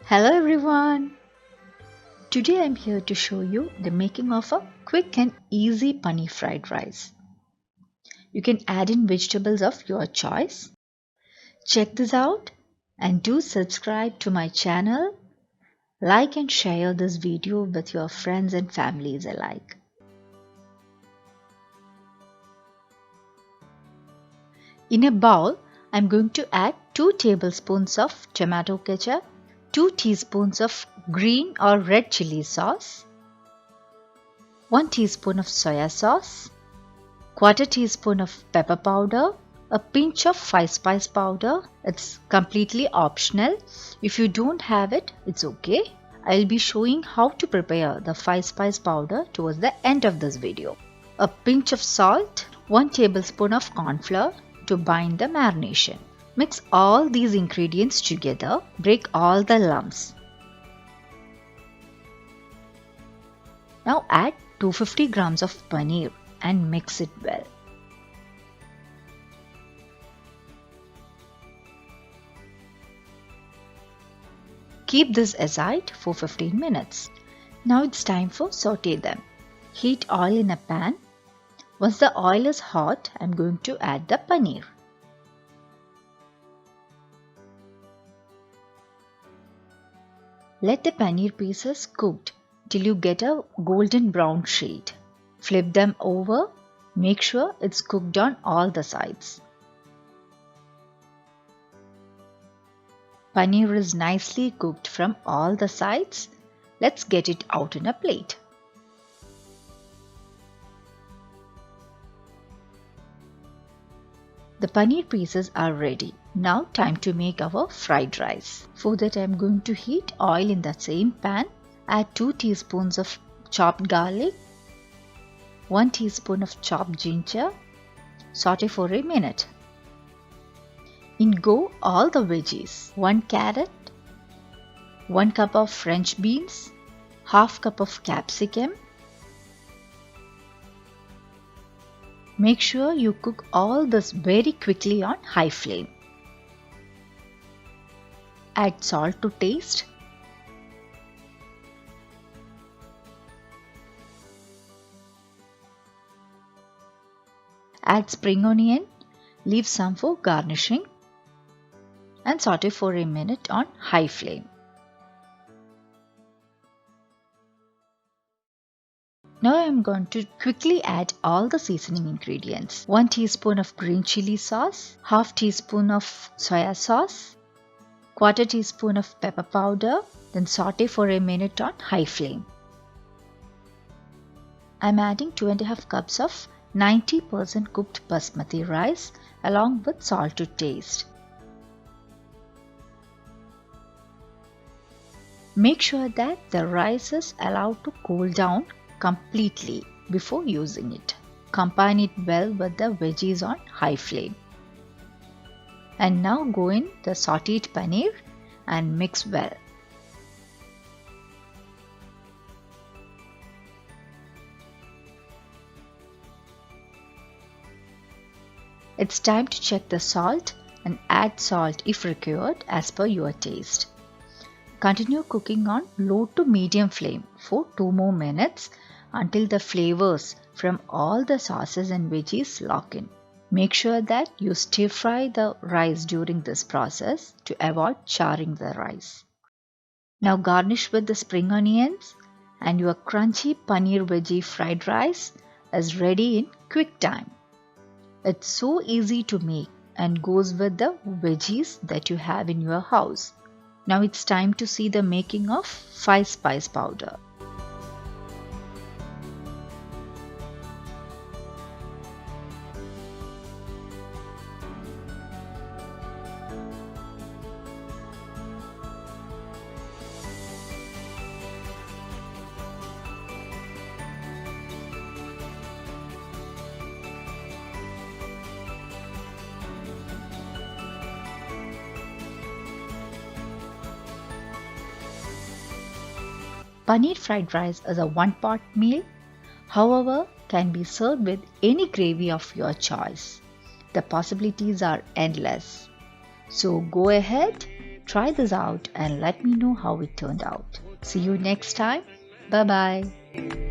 Hello everyone! Today I'm here to show you the making of a quick and easy paneer fried rice. You can add in vegetables of your choice. Check this out and do subscribe to my channel. Like and share this video with your friends and families alike. In a bowl, I'm going to add 2 tablespoons of tomato ketchup, 2 teaspoons of green or red chili sauce, 1 teaspoon of soya sauce, quarter teaspoon of pepper powder, a pinch of 5-spice powder. It's completely optional. If you don't have it, it's okay. I'll be showing how to prepare the 5-spice powder towards the end of this video. A pinch of salt, 1 tablespoon of corn flour to bind the marination. Mix all these ingredients together. Break all the lumps. Now add 250 grams of paneer and mix it well. Keep this aside for 15 minutes. Now it's time for saute them. Heat oil in a pan. Once the oil is hot, I'm going to add the paneer. Let the paneer pieces cook till you get a golden brown shade. Flip them over. Make sure it's cooked on all the sides. Paneer is nicely cooked from all the sides. Let's get it out in a plate. The paneer pieces are ready. Now time to make our fried rice. For that I am going to heat oil in the same pan. Add 2 teaspoons of chopped garlic, 1 teaspoon of chopped ginger. Saute for a minute. In go all the veggies. 1 carrot, 1 cup of French beans, half cup of capsicum. Make sure you cook all this very quickly on high flame. Add salt to taste. Add spring onion. Leave some for garnishing. And saute for a minute on high flame. Now I am going to quickly add all the seasoning ingredients. 1 teaspoon of green chili sauce, half teaspoon of soya sauce, quarter teaspoon of pepper powder, then saute for a minute on high flame. I am adding 2.5 cups of 90% cooked basmati rice along with salt to taste. Make sure that the rice is allowed to cool down completely before using it. Combine it well with the veggies on high flame. And now go in the sauteed paneer and mix well. It's time to check the salt and add salt if required as per your taste. Continue cooking on low to medium flame for 2 more minutes until the flavors from all the sauces and veggies lock in. Make sure that you stir fry the rice during this process to avoid charring the rice. Now garnish with the spring onions and your crunchy paneer veggie fried rice is ready in quick time. It's so easy to make and goes with the veggies that you have in your house. Now it's time to see the making of 5-spice powder. Paneer fried rice is a one-pot meal, however, can be served with any gravy of your choice. The possibilities are endless. So go ahead Try this out and let me know how it turned out. See you next time. Bye bye.